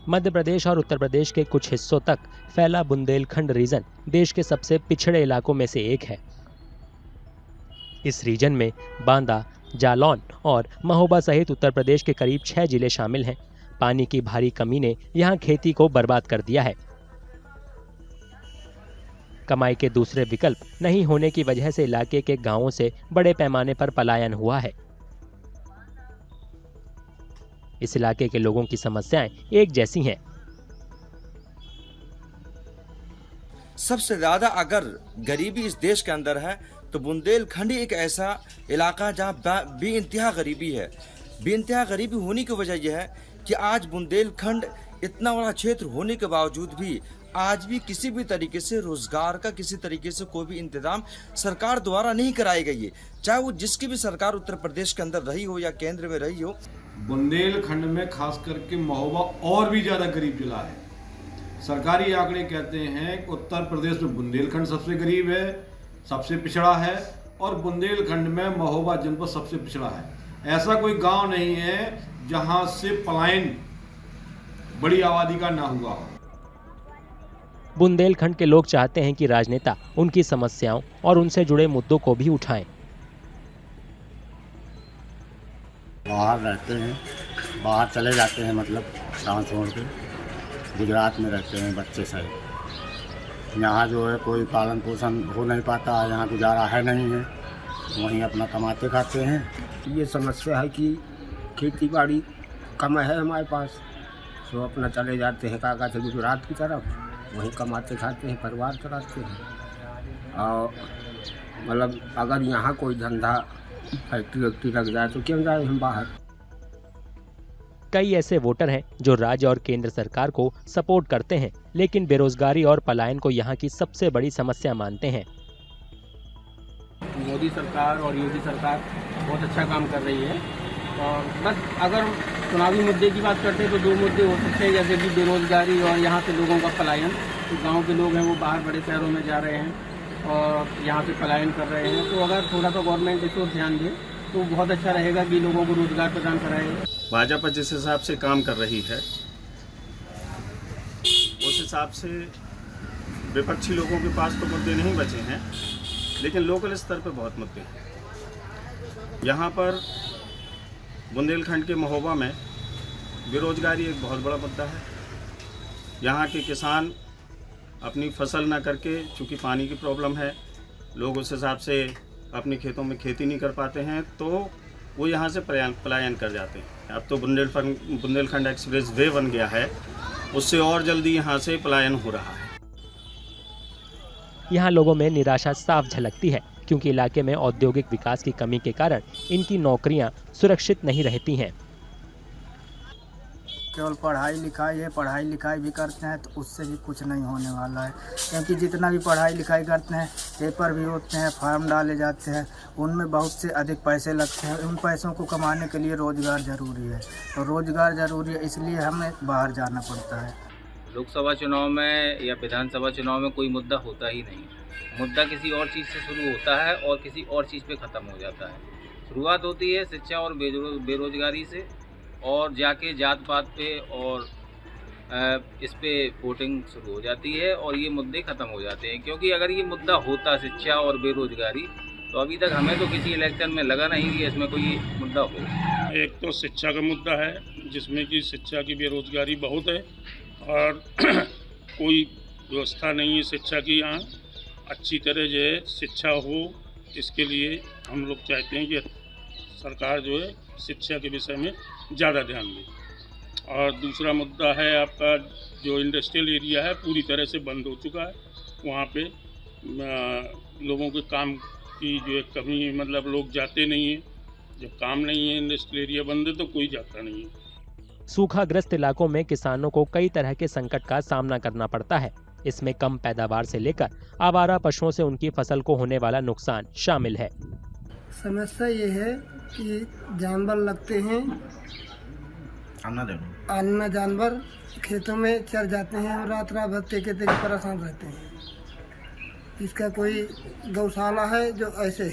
मध्य प्रदेश और उत्तर प्रदेश के कुछ हिस्सों तक फैला बुंदेलखंड रीजन देश के सबसे पिछड़े इलाकों में से एक है। इस रीजन में बांदा, जालौन और महोबा सहित उत्तर प्रदेश के करीब 6 जिले शामिल हैं। पानी की भारी कमी ने यहाँ खेती को बर्बाद कर दिया है। कमाई के दूसरे विकल्प नहीं होने की वजह से इलाके के गांवों से बड़े पैमाने पर पलायन हुआ है। इस इलाके के लोगों की समस्याएं एक जैसी हैं। सबसे ज्यादा अगर गरीबी इस देश के अंदर है तो बुंदेलखंड ही एक ऐसा इलाका जहां बेइंतहा गरीबी है। बेइंतहा गरीबी होने की वजह यह है कि आज बुंदेलखंड इतना बड़ा क्षेत्र होने के बावजूद भी आज भी किसी भी तरीके से रोजगार का किसी तरीके से कोई भी इंतजाम सरकार द्वारा नहीं कराई गई है, चाहे वो जिसकी भी सरकार उत्तर प्रदेश के अंदर रही हो या केंद्र में रही हो। बुंदेलखंड में खास करके महोबा और भी ज़्यादा गरीब जिला है। सरकारी आंकड़े कहते हैं कि उत्तर प्रदेश में बुंदेलखंड सबसे गरीब है, सबसे पिछड़ा है, और बुंदेलखंड में महोबा जनपद सबसे पिछड़ा है। ऐसा कोई गांव नहीं है जहां से पलायन बड़ी आबादी का ना हुआ हो। बुंदेलखंड के लोग चाहते हैं कि राजनेता उनकी समस्याओं और उनसे जुड़े मुद्दों को भी उठाएं। बाहर रहते हैं, बाहर चले जाते हैं, मतलब गाँव छोड़ के गुजरात में रहते हैं बच्चे सब। यहाँ जो है कोई पालन पोषण हो नहीं पाता, यहाँ गुजारा है नहीं है, वहीं अपना कमाते खाते हैं। ये समस्या है कि खेती बाड़ी कम है हमारे पास, तो अपना चले जाते हैं काका से गुजरात की तरफ, वहीं कमाते खाते हैं, परिवार चलाते हैं। और मतलब अगर यहाँ कोई धंधा फैक्ट्री वैक्ट्री लग जाए तो क्यों जाए हम बाहर। कई ऐसे वोटर हैं जो राज्य और केंद्र सरकार को सपोर्ट करते हैं, लेकिन बेरोजगारी और पलायन को यहाँ की सबसे बड़ी समस्या मानते हैं। मोदी सरकार और योगी सरकार बहुत अच्छा काम कर रही है, और बस अगर चुनावी मुद्दे की बात करते हैं तो 2 मुद्दे हो सकते हैं, जैसे कि बेरोजगारी और यहाँ से लोगों का पलायन। तो गांव के लोग हैं वो बाहर बड़े शहरों में जा रहे हैं और यहाँ से पलायन कर रहे हैं। तो अगर थोड़ा सा गवर्नमेंट इस ओर ध्यान दे तो बहुत अच्छा रहेगा कि लोगों को रोजगार प्रदान कराए। भाजपा जिस हिसाब से काम कर रही है उस हिसाब से विपक्षी लोगों के पास तो मुद्दे नहीं बचे हैं, लेकिन लोकल स्तर पर बहुत मुद्दे हैं। यहाँ पर बुंदेलखंड के महोबा में बेरोजगारी एक बहुत बड़ा मुद्दा है। यहाँ के किसान अपनी फसल ना करके, चूँकि पानी की प्रॉब्लम है, लोग उस हिसाब से अपने खेतों में खेती नहीं कर पाते हैं, तो वो यहाँ से पलायन कर जाते हैं। अब तो बुंदेलखंड एक्सप्रेस वे बन गया है, उससे और जल्दी यहाँ से पलायन हो रहा है। यहाँ लोगों में निराशा साफ झलकती है, क्योंकि इलाके में औद्योगिक विकास की कमी के कारण इनकी नौकरियां सुरक्षित नहीं रहती हैं। केवल पढ़ाई लिखाई है, पढ़ाई लिखाई भी करते हैं तो उससे भी कुछ नहीं होने वाला है, क्योंकि जितना भी पढ़ाई लिखाई करते हैं, पेपर भी होते हैं, फॉर्म डाले जाते हैं, उनमें बहुत से अधिक पैसे लगते हैं। उन पैसों को कमाने के लिए रोजगार ज़रूरी है, और रोजगार ज़रूरी है इसलिए हमें बाहर जाना पड़ता है। लोकसभा चुनाव में या विधानसभा चुनाव में कोई मुद्दा होता ही नहीं। मुद्दा किसी और चीज़ से शुरू होता है और किसी और चीज़ पे ख़त्म हो जाता है। शुरुआत होती है शिक्षा और बेरोजगारी से, और जाके जात पात पे और इस पे वोटिंग शुरू हो जाती है और ये मुद्दे ख़त्म हो जाते हैं। क्योंकि अगर ये मुद्दा होता शिक्षा और बेरोजगारी, तो अभी तक हमें तो किसी इलेक्शन में लगा नहीं कि इसमें कोई मुद्दा हो। एक तो शिक्षा का मुद्दा है, जिसमें कि शिक्षा की बेरोजगारी बहुत है और कोई व्यवस्था नहीं है शिक्षा की। यहाँ अच्छी तरह जो है शिक्षा हो, इसके लिए हम लोग चाहते हैं कि सरकार जो है शिक्षा के विषय में ज़्यादा ध्यान दे। और दूसरा मुद्दा है आपका जो इंडस्ट्रियल एरिया है, पूरी तरह से बंद हो चुका है। वहाँ पे लोगों के काम की जो है कमी है, मतलब लोग जाते नहीं हैं। जब काम नहीं है, इंडस्ट्रियल एरिया बंद है, तो कोई जाता नहीं है। सूखाग्रस्त इलाकों में किसानों को कई तरह के संकट का सामना करना पड़ता है। इसमें कम पैदावार से लेकर आवारा पशुओं से उनकी फसल को होने वाला नुकसान शामिल है। समस्या ये है कि जानवर लगते हैं, अन्ना जानवर खेतों में चर जाते हैं और रात रात भर तेके परेशान रहते हैं। इसका कोई गौशाला है जो ऐसे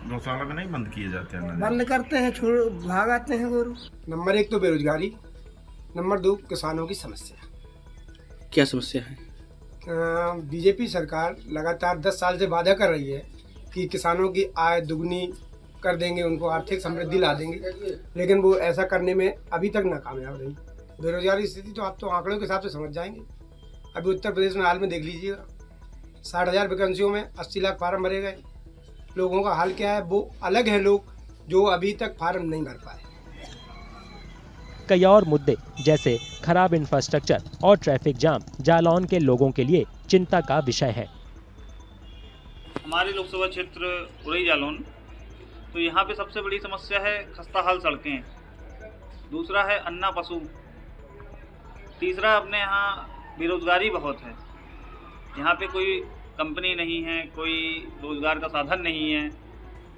गौशाला में नहीं बंद किए जाते हैं, बंद करते हैं, छोड़ भाग आते हैं गोरू। नंबर 1 तो बेरोजगारी, नंबर 2 किसानों की समस्या। क्या समस्या है? बीजेपी सरकार लगातार 10 साल से वादा कर रही है कि किसानों की आय दुगनी कर देंगे, उनको आर्थिक समृद्धि ला देंगे, लेकिन वो ऐसा करने में अभी तक नाकामयाब रही। बेरोजगारी स्थिति तो आप तो आंकड़ों के हिसाब से समझ जाएंगे। अभी उत्तर प्रदेश में हाल में देख लीजिएगा, 60,000 वैकेंसियों में 80 लाख फार्म भरे गए। लोगों का हाल क्या है, वो अलग है लोग जो अभी तक फार्म नहीं भर पाए। कई और मुद्दे जैसे खराब इंफ्रास्ट्रक्चर और ट्रैफिक जाम जालौन के लोगों के लिए चिंता का विषय है। हमारे लोकसभा क्षेत्र उरई जालौन, तो यहाँ पे सबसे बड़ी समस्या है खस्ता हाल सड़कें, दूसरा है अन्ना पशु, तीसरा अपने यहाँ बेरोजगारी बहुत है। यहाँ पे कोई कंपनी नहीं है, कोई रोजगार का साधन नहीं है।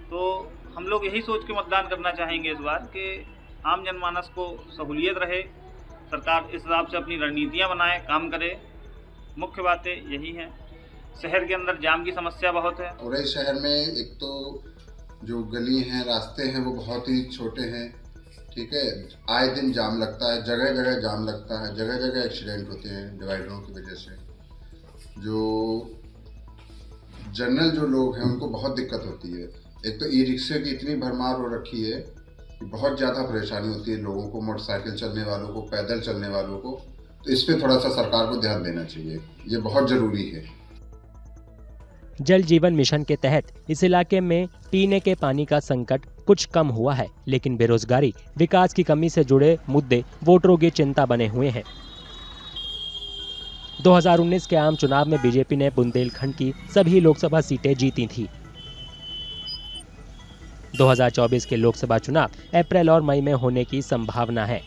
तो हम लोग यही सोच के मतदान करना चाहेंगे इस बार कि आम जनमानस को सहूलियत रहे, सरकार इस हिसाब से अपनी रणनीतियाँ बनाए, काम करे। मुख्य बातें यही हैं। शहर के अंदर जाम की समस्या बहुत है। उरई शहर में एक तो जो गली हैं, रास्ते हैं, वो बहुत ही छोटे हैं, ठीक है। आए दिन जाम लगता है, जगह जगह जाम लगता है, जगह जगह एक्सीडेंट होते हैं डिवाइडरों की वजह से। जो जनरल जो लोग हैं उनको बहुत दिक्कत होती है। एक तो ई रिक्शे की इतनी भरमार हो रखी है कि बहुत ज़्यादा परेशानी होती है लोगों को, मोटरसाइकिल चलने वालों को, पैदल चलने वालों को। तो इस पर थोड़ा सा सरकार को ध्यान देना चाहिए, ये बहुत ज़रूरी है। जल जीवन मिशन के तहत इस इलाके में पीने के पानी का संकट कुछ कम हुआ है, लेकिन बेरोजगारी, विकास की कमी से जुड़े मुद्दे वोटरों की चिंता बने हुए हैं। 2019 के आम चुनाव में बीजेपी ने बुंदेलखंड की सभी लोकसभा सीटें जीती थी। 2024 के लोकसभा चुनाव अप्रैल और मई में होने की संभावना है।